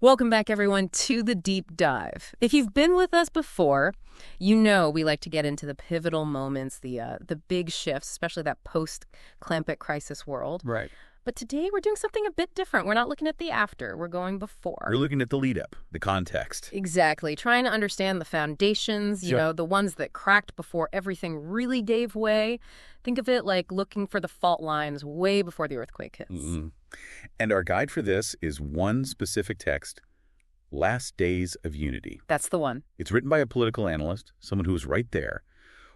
Welcome back, everyone, to the deep dive. If you've been with us before, you know we like to get into the pivotal moments, the big shifts, especially that post-Climate crisis world. Right. But today we're doing something a bit different. We're not looking at the after. We're going before. We're looking at the lead up, the context. Exactly. Trying to understand the foundations, the ones that cracked before everything really gave way. Think of it like looking for the fault lines way before the earthquake hits. Mm-hmm. And our guide for this is one specific text, Last Days of Unity. That's the one. It's written by a political analyst, someone who was right there,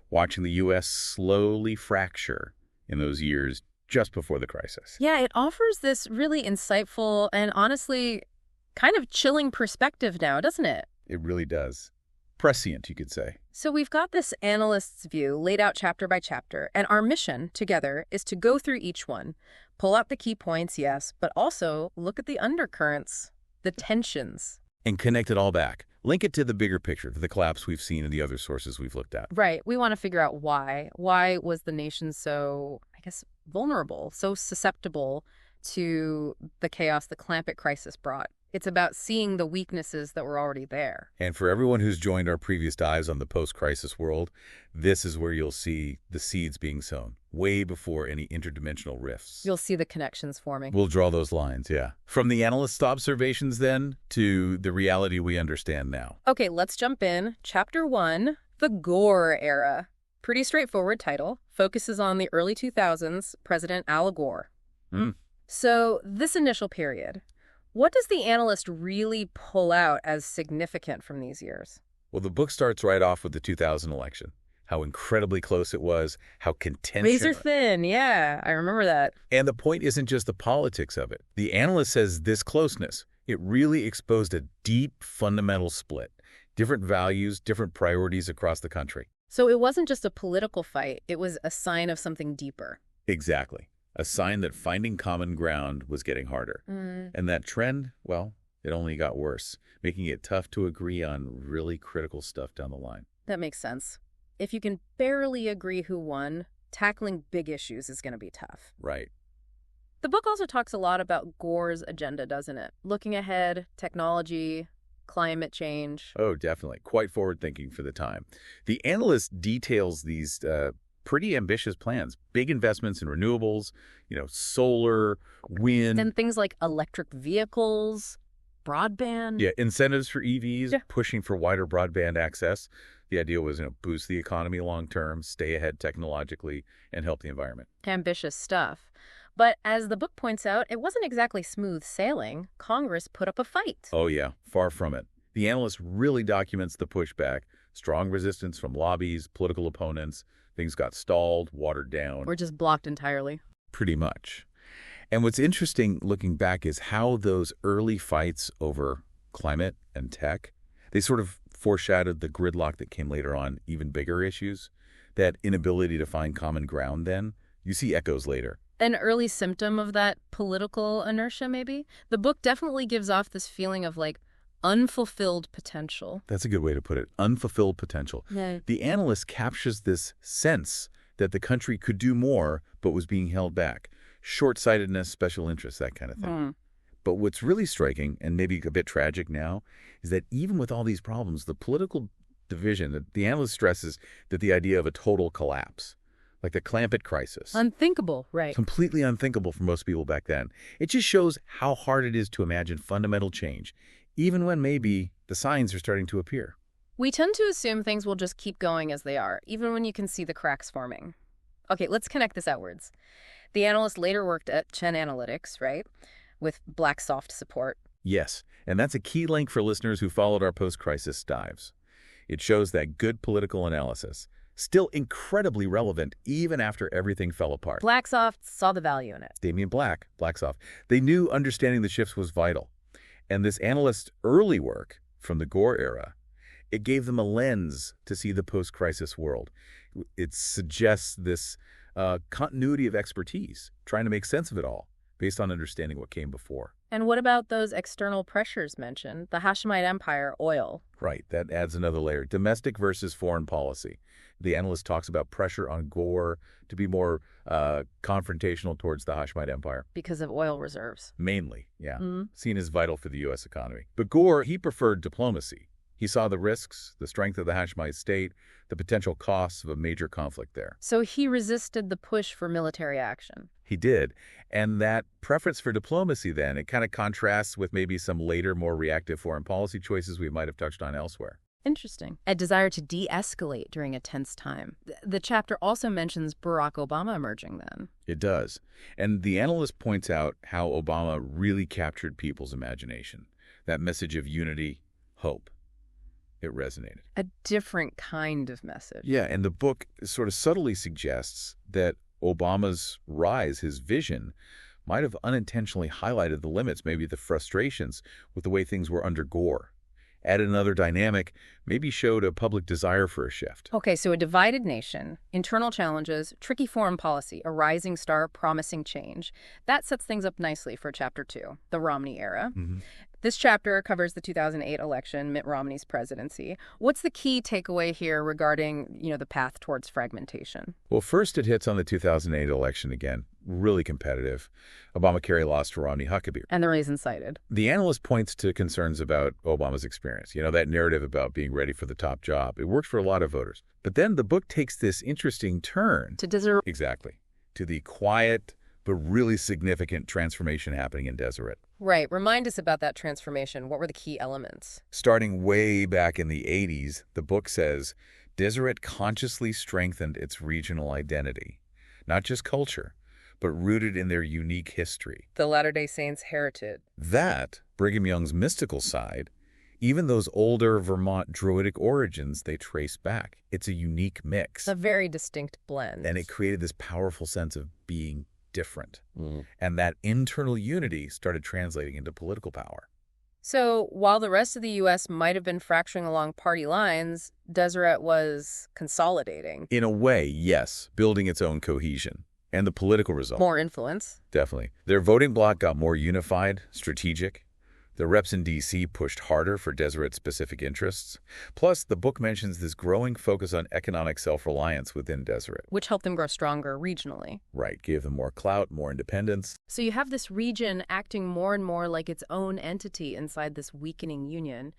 watching the U.S. slowly fracture in those years just before the crisis. Yeah, it offers this really insightful and honestly kind of chilling perspective now, doesn't it? It really does. Prescient, you could say. So we've got this analyst's view laid out chapter by chapter, and our mission together is to go through each one, pull out the key points, yes, but also look at the undercurrents, the tensions. And connect it all back. Link it to the bigger picture, to the collapse we've seen in the other sources we've looked at. Right. We want to figure out why. Why was the nation so, vulnerable, so susceptible to the chaos the climate crisis brought? It's about seeing the weaknesses that were already there. And for everyone who's joined our previous dives on the post-crisis world, this is where you'll see the seeds being sown, way before any interdimensional rifts. You'll see the connections forming. We'll draw those lines, yeah. From the analyst's observations, then, to the reality we understand now. Okay, let's jump in. Chapter 1, the Gore Era. Pretty straightforward title. Focuses on the early 2000s, President Al Gore. So, this initial period, what does the analyst really pull out as significant from these years? Well, the book starts right off with the 2000 election. How incredibly close it was, how contentious. Razor thin, yeah, I remember that. And the point isn't just the politics of it. The analyst says this closeness, it really exposed a deep fundamental split. Different values, different priorities across the country. So it wasn't just a political fight, it was a sign of something deeper. Exactly. A sign that finding common ground was getting harder. And that trend, well, it only got worse, making it tough to agree on really critical stuff down the line. That makes sense. If you can barely agree who won, tackling big issues is going to be tough. Right. The book also talks a lot about Gore's agenda, doesn't it? Looking ahead, technology, climate change. Oh, definitely. Quite forward-thinking for the time. The analyst details these pretty ambitious plans, big investments in renewables, solar, wind. And things like electric vehicles, broadband. Yeah, incentives for EVs, pushing for wider broadband access. The idea was, boost the economy long-term, stay ahead technologically, and help the environment. Ambitious stuff. But as the book points out, it wasn't exactly smooth sailing. Congress put up a fight. Oh, yeah, far from it. The analyst really documents the pushback, strong resistance from lobbies, political opponents. Things got stalled, watered down. Or just blocked entirely. Pretty much. And what's interesting looking back is how those early fights over climate and tech, they sort of foreshadowed the gridlock that came later on, even bigger issues. That inability to find common ground then, you see echoes later. An early symptom of that political inertia, maybe? The book definitely gives off this feeling of, unfulfilled potential. That's a good way to put it. Unfulfilled potential. Yeah. The analyst captures this sense that the country could do more, but was being held back. Short-sightedness, special interests, that kind of thing. But what's really striking, and maybe a bit tragic now, is that even with all these problems, the political division, the analyst stresses that the idea of a total collapse, like the climate crisis. Unthinkable, right. Completely unthinkable for most people back then. It just shows how hard it is to imagine fundamental change, even when maybe the signs are starting to appear. We tend to assume things will just keep going as they are, even when you can see the cracks forming. Okay, let's connect this outwards. The analyst later worked at Chen Analytics, right? With Blacksoft support. Yes, and that's a key link for listeners who followed our post-crisis dives. It shows that good political analysis, still incredibly relevant even after everything fell apart. Blacksoft saw the value in it. Damien Blacksoft. They knew understanding the shifts was vital. And this analyst's early work from the Gore era, it gave them a lens to see the post-crisis world. It suggests this continuity of expertise, trying to make sense of it all, based on understanding what came before. And what about those external pressures mentioned? The Hashemite Empire, oil. Right, that adds another layer. Domestic versus foreign policy. The analyst talks about pressure on Gore to be more confrontational towards the Hashemite Empire. Because of oil reserves. Mainly, yeah. Mm-hmm. Seen as vital for the U.S. economy. But Gore, he preferred diplomacy. He saw the risks, the strength of the Hashemite state, the potential costs of a major conflict there. So he resisted the push for military action. He did. And that preference for diplomacy then, it kind of contrasts with maybe some later, more reactive foreign policy choices we might have touched on elsewhere. Interesting. A desire to de-escalate during a tense time. The chapter also mentions Barack Obama emerging then. It does. And the analyst points out how Obama really captured people's imagination. That message of unity, hope. It resonated. A different kind of message. Yeah, and the book sort of subtly suggests that Obama's rise, his vision, might have unintentionally highlighted the limits, maybe the frustrations with the way things were under Gore. Added another dynamic, maybe showed a public desire for a shift. Okay, so a divided nation, internal challenges, tricky foreign policy, a rising star promising change. That sets things up nicely for Chapter 2, the Romney era. Mm-hmm. This chapter covers the 2008 election, Mitt Romney's presidency. What's the key takeaway here regarding, the path towards fragmentation? Well, first it hits on the 2008 election again. Really competitive. Obamacare lost to Romney Huckabee. And the reasons cited. The analyst points to concerns about Obama's experience. That narrative about being ready for the top job. It worked for a lot of voters. But then the book takes this interesting turn. To Deseret. Exactly. To the quiet but really significant transformation happening in Deseret. Right. Remind us about that transformation. What were the key elements? Starting way back in the 80s, the book says, Deseret consciously strengthened its regional identity. Not just culture, but rooted in their unique history. The Latter-day Saints' heritage. That, Brigham Young's mystical side, even those older Vermont Druidic origins they trace back. It's a unique mix. A very distinct blend. And it created this powerful sense of being different. And that internal unity started translating into political power. So while the rest of the U.S. might have been fracturing along party lines, Deseret was consolidating. In a way, yes, building its own cohesion. And the political result. More influence. Definitely. Their voting bloc got more unified, strategic. The reps in D.C. pushed harder for Deseret-specific interests. Plus, the book mentions this growing focus on economic self-reliance within Deseret. Which helped them grow stronger regionally. Right. Gave them more clout, more independence. So you have this region acting more and more like its own entity inside this weakening union.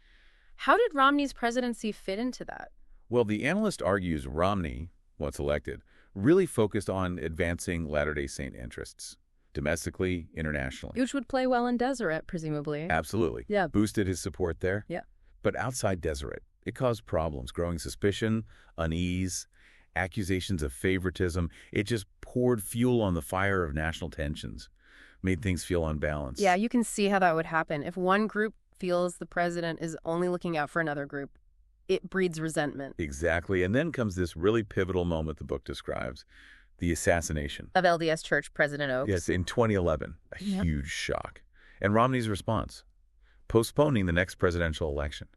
How did Romney's presidency fit into that? Well, the analyst argues Romney, once elected, really focused on advancing Latter-day Saint interests. Domestically, internationally. Which would play well in Deseret, presumably. Absolutely. Yeah. Boosted his support there. Yeah. But outside Deseret, it caused problems, growing suspicion, unease, accusations of favoritism. It just poured fuel on the fire of national tensions, made things feel unbalanced. Yeah, you can see how that would happen. If one group feels the president is only looking out for another group, it breeds resentment. Exactly. And then comes this really pivotal moment the book describes. The assassination. Of LDS Church President Oaks. Yes, in 2011. A huge shock. And Romney's response, postponing the next presidential election,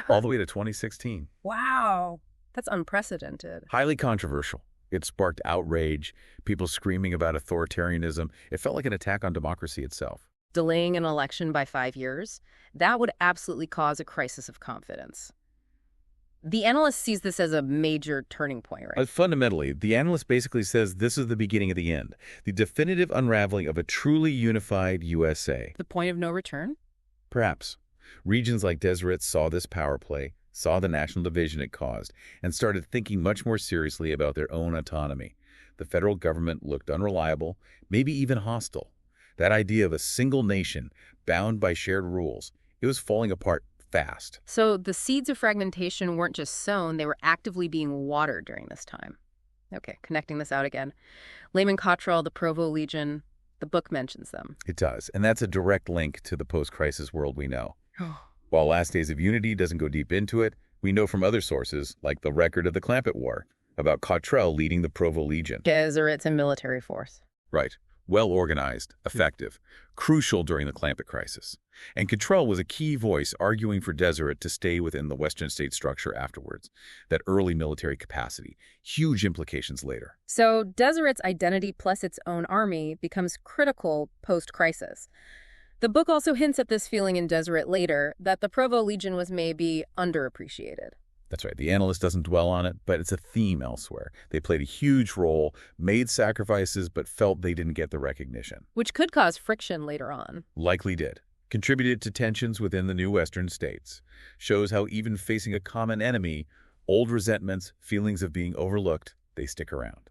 all the way to 2016. Wow. That's unprecedented. Highly controversial. It sparked outrage, people screaming about authoritarianism. It felt like an attack on democracy itself. Delaying an election by 5 years, that would absolutely cause a crisis of confidence. The analyst sees this as a major turning point, right? Fundamentally, the analyst basically says this is the beginning of the end, the definitive unraveling of a truly unified USA. The point of no return? Perhaps. Regions like Deseret saw this power play, saw the national division it caused, and started thinking much more seriously about their own autonomy. The federal government looked unreliable, maybe even hostile. That idea of a single nation bound by shared rules, it was falling apart fast. So the seeds of fragmentation weren't just sown, they were actively being watered during this time. Okay, connecting this out again. Layman Cottrell, the Provo Legion, the book mentions them. It does, and that's a direct link to the post-crisis world we know. While Last Days of Unity doesn't go deep into it, we know from other sources, like the record of the Clampett War, about Cottrell leading the Provo Legion. Deseret's a military force. Right. Well-organized, effective, crucial during the Clampett crisis. And Cottrell was a key voice arguing for Deseret to stay within the Western state structure afterwards. That early military capacity, huge implications later. So Deseret's identity plus its own army becomes critical post-crisis. The book also hints at this feeling in Deseret later, that the Provo Legion was maybe underappreciated. That's right. The analyst doesn't dwell on it, but it's a theme elsewhere. They played a huge role, made sacrifices, but felt they didn't get the recognition. Which could cause friction later on. Likely did. Contributed to tensions within the new Western states. Shows how even facing a common enemy, old resentments, feelings of being overlooked, they stick around.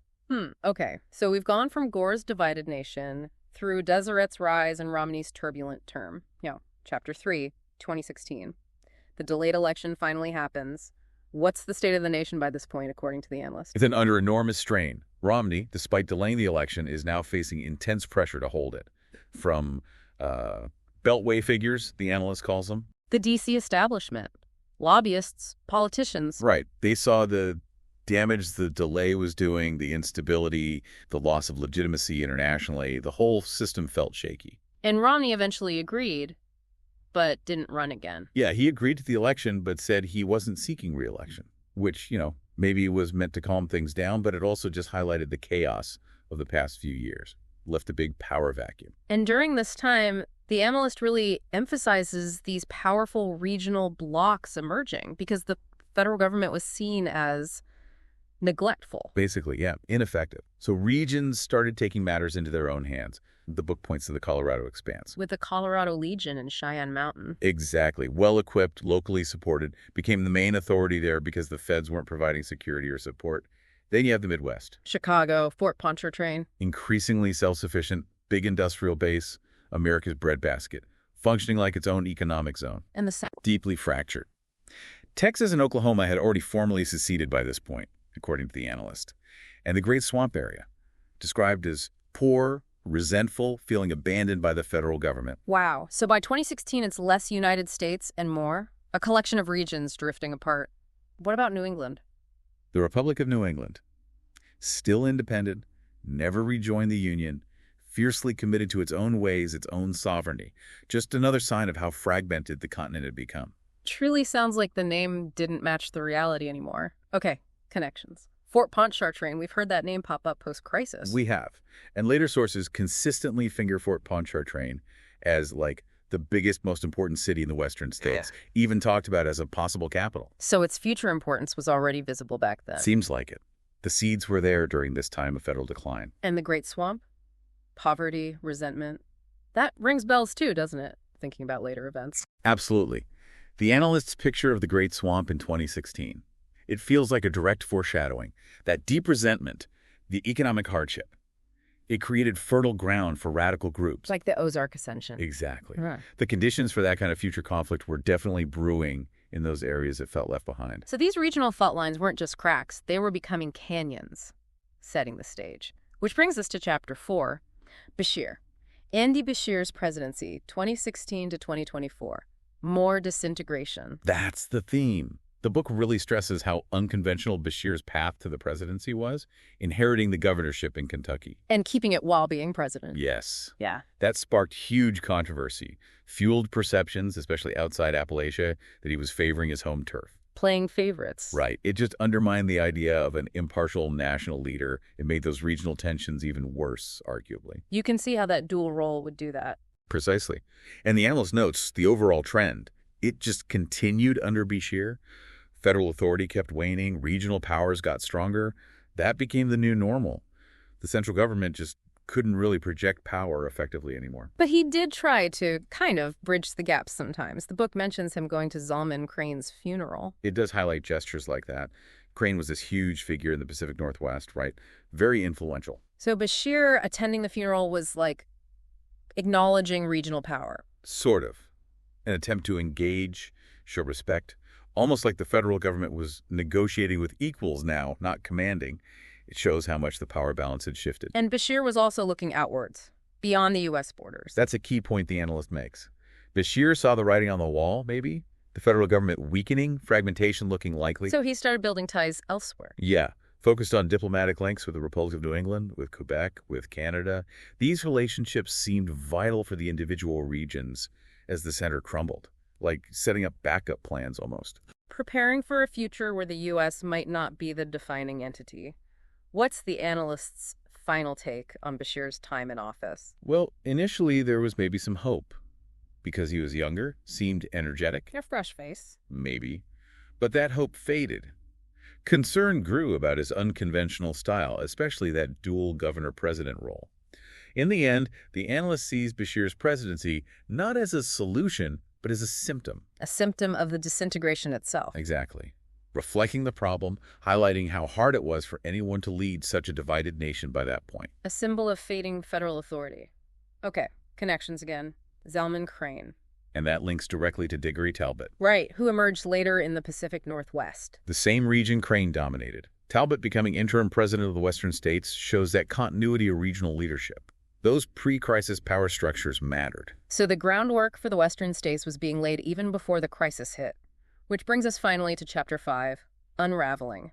Okay. So we've gone from Gore's divided nation through Deseret's rise and Romney's turbulent term. Chapter 3, 2016. The delayed election finally happens. What's the state of the nation by this point, according to the analyst? It's under enormous strain. Romney, despite delaying the election, is now facing intense pressure to hold it. From beltway figures, the analyst calls them. The D.C. establishment. Lobbyists, politicians. Right. They saw the damage the delay was doing, the instability, the loss of legitimacy internationally. The whole system felt shaky. And Romney eventually agreed, but didn't run again. Yeah, he agreed to the election, but said he wasn't seeking re-election, which, maybe was meant to calm things down, but it also just highlighted the chaos of the past few years, left a big power vacuum. And during this time, the analyst really emphasizes these powerful regional blocs emerging because the federal government was seen as neglectful. Basically, yeah, ineffective. So regions started taking matters into their own hands. The book points to the Colorado Expanse. With the Colorado Legion in Cheyenne Mountain. Exactly. Well-equipped, locally supported, became the main authority there because the feds weren't providing security or support. Then you have the Midwest. Chicago, Fort Pontchartrain. Increasingly self-sufficient, big industrial base, America's breadbasket, functioning like its own economic zone. And the South. Deeply fractured. Texas and Oklahoma had already formally seceded by this point, according to the analyst. And the Great Swamp area, described as poor, resentful, feeling abandoned by the federal government. Wow. So by 2016, it's less United States and more? A collection of regions drifting apart. What about New England? The Republic of New England, still independent, never rejoined the Union, fiercely committed to its own ways, its own sovereignty. Just another sign of how fragmented the continent had become. Truly sounds like the name didn't match the reality anymore. Okay, connections. Fort Pontchartrain, we've heard that name pop up post-crisis. We have. And later sources consistently finger Fort Pontchartrain as, the biggest, most important city in the western states, even talked about as a possible capital. So its future importance was already visible back then. Seems like it. The seeds were there during this time of federal decline. And the Great Swamp? Poverty, resentment. That rings bells too, doesn't it? Thinking about later events. Absolutely. The analyst's picture of the Great Swamp in 2016. It feels like a direct foreshadowing. That deep resentment, the economic hardship, it created fertile ground for radical groups. Like the Ozark Ascension. Exactly. Right. The conditions for that kind of future conflict were definitely brewing in those areas that felt left behind. So these regional fault lines weren't just cracks, they were becoming canyons, setting the stage. Which brings us to Chapter 4, Bashir. Andy Bashir's presidency, 2016 to 2024. More disintegration. That's the theme. The book really stresses how unconventional Bashir's path to the presidency was, inheriting the governorship in Kentucky. And keeping it while being president. Yes. Yeah. That sparked huge controversy, fueled perceptions, especially outside Appalachia, that he was favoring his home turf. Playing favorites. Right. It just undermined the idea of an impartial national leader. It made those regional tensions even worse, arguably. You can see how that dual role would do that. Precisely. And the analyst notes the overall trend. It just continued under Bashir. Federal authority kept waning. Regional powers got stronger. That became the new normal. The central government just couldn't really project power effectively anymore. But he did try to kind of bridge the gaps sometimes. The book mentions him going to Zalman Crane's funeral. It does highlight gestures like that. Crane was this huge figure in the Pacific Northwest, right? Very influential. So Bashir attending the funeral was like acknowledging regional power. Sort of. An attempt to engage, show respect. Almost like the federal government was negotiating with equals now, not commanding. It shows how much the power balance had shifted. And Bashir was also looking outwards, beyond the U.S. borders. That's a key point the analyst makes. Bashir saw the writing on the wall, maybe? The federal government weakening, fragmentation looking likely. So he started building ties elsewhere. Yeah. Focused on diplomatic links with the Republic of New England, with Quebec, with Canada. These relationships seemed vital for the individual regions as the center crumbled. Like setting up backup plans almost. Preparing for a future where the U.S. might not be the defining entity. What's the analyst's final take on Bashir's time in office? Well, initially there was maybe some hope. because he was younger, seemed energetic? A fresh face. Maybe. But that hope faded. Concern grew about his unconventional style, especially that dual governor-president role. In the end, the analyst sees Bashir's presidency not as a solution, but as a symptom. A symptom of the disintegration itself. Exactly. Reflecting the problem, highlighting how hard it was for anyone to lead such a divided nation by that point. A symbol of fading federal authority. Okay, connections again. Zalman Crane. And that links directly to Diggory Talbot. Right, who emerged later in the Pacific Northwest. The same region Crane dominated. Talbot becoming interim president of the Western states shows that continuity of regional leadership. Those pre-crisis power structures mattered. So the groundwork for the Western states was being laid even before the crisis hit. Which brings us finally to Chapter 5, Unraveling.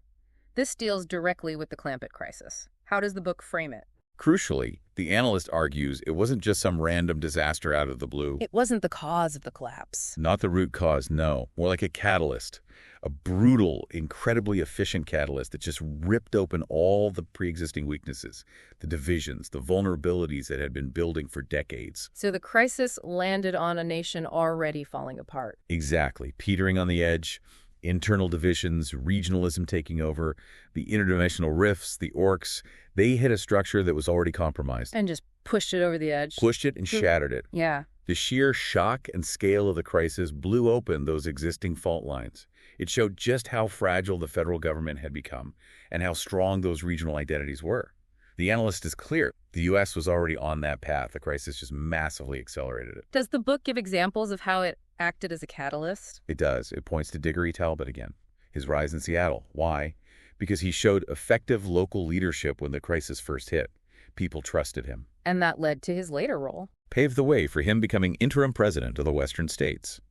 This deals directly with the Clampett crisis. How does the book frame it? Crucially, the analyst argues it wasn't just some random disaster out of the blue. It wasn't the cause of the collapse. Not the root cause, no. More like a catalyst. A brutal, incredibly efficient catalyst that just ripped open all the pre-existing weaknesses, the divisions, the vulnerabilities that had been building for decades. So the crisis landed on a nation already falling apart. Exactly. Petering on the edge, internal divisions, regionalism taking over, the interdimensional rifts, the orcs. They hit a structure that was already compromised. And just pushed it over the edge. Pushed it and shattered it. Yeah. The sheer shock and scale of the crisis blew open those existing fault lines. It showed just how fragile the federal government had become and how strong those regional identities were. The analyst is clear. The U.S. was already on that path. The crisis just massively accelerated it. Does the book give examples of how it acted as a catalyst? It does. It points to Diggory Talbot again. His rise in Seattle. Why? Because he showed effective local leadership when the crisis first hit. People trusted him. And that led to his later role. Paved the way for him becoming interim president of the Western states.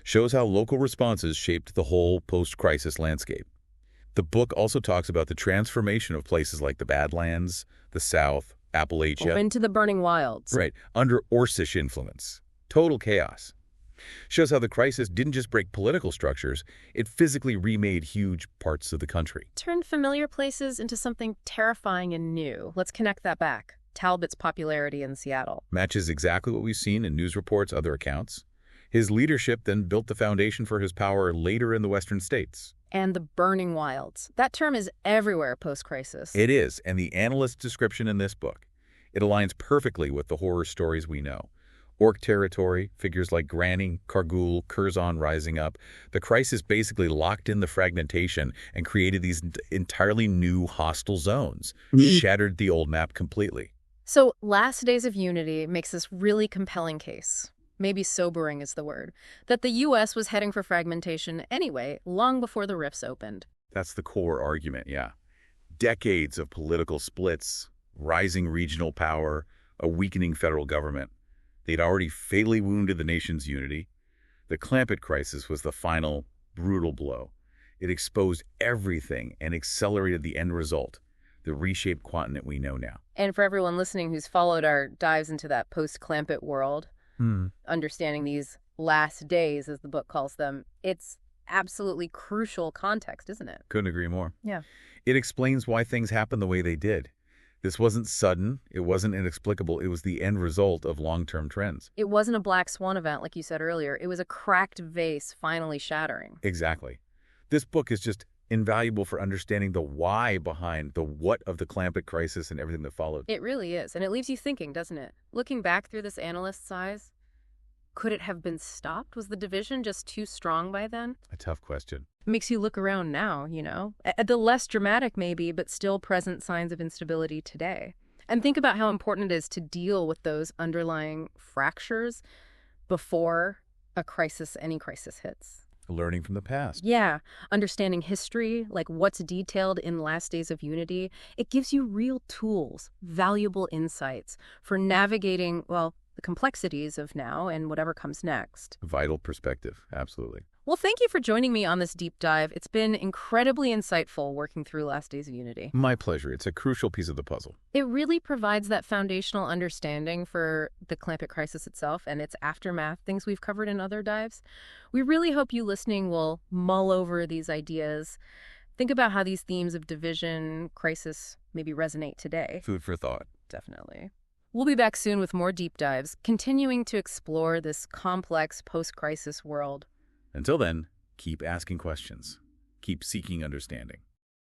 Shows how local responses shaped the whole post-crisis landscape. The book also talks about the transformation of places like the Badlands, the South, Appalachia. Into the burning wilds. Right, under Orcish influence. Total chaos. Shows how the crisis didn't just break political structures, it physically remade huge parts of the country. Turned familiar places into something terrifying and new. Let's connect that back. Talbot's popularity in Seattle. Matches exactly what we've seen in news reports, other accounts. His leadership then built the foundation for his power later in the Western states. And the burning wilds. That term is everywhere post-crisis. It is, and the analyst's description in this book. It aligns perfectly with the horror stories we know. Orc territory, figures like Granny, Kargul, Curzon rising up. The crisis basically locked in the fragmentation and created these entirely new hostile zones. Shattered the old map completely. So Last Days of Unity makes this really compelling case. Maybe sobering is the word, that the U.S. was heading for fragmentation anyway, long before the rifts opened. That's the core argument, yeah. Decades of political splits, rising regional power, a weakening federal government. They'd already fatally wounded the nation's unity. The Clampett crisis was the final, brutal blow. It exposed everything and accelerated the end result, the reshaped continent we know now. And for everyone listening who's followed our dives into that post-Clampett world, understanding these last days, as the book calls them, it's absolutely crucial context, isn't it? Couldn't agree more. Yeah. It explains why things happened the way they did. This wasn't sudden, it wasn't inexplicable, it was the end result of long-term trends. It wasn't a black swan event, like you said earlier. It was a cracked vase finally shattering. Exactly. This book is just invaluable for understanding the why behind the what of the Clampett crisis and everything that followed. It really is, and it leaves you thinking, doesn't it? Looking back through this analyst's eyes, could it have been stopped? Was the division just too strong by then? A tough question. It makes you look around now, at the less dramatic maybe, but still present signs of instability today. And think about how important it is to deal with those underlying fractures before any crisis hits. Learning from the past. Yeah, understanding history, like what's detailed in Last Days of Unity, it gives you real tools, valuable insights for navigating, the complexities of now and whatever comes next. Vital perspective, absolutely. Well, thank you for joining me on this deep dive. It's been incredibly insightful working through Last Days of Unity. My pleasure. It's a crucial piece of the puzzle. It really provides that foundational understanding for the Clampett crisis itself and its aftermath, things we've covered in other dives. We really hope you listening will mull over these ideas. Think about how these themes of division, crisis maybe resonate today. Food for thought. Definitely. We'll be back soon with more deep dives, continuing to explore this complex post-crisis world. Until then, keep asking questions. Keep seeking understanding.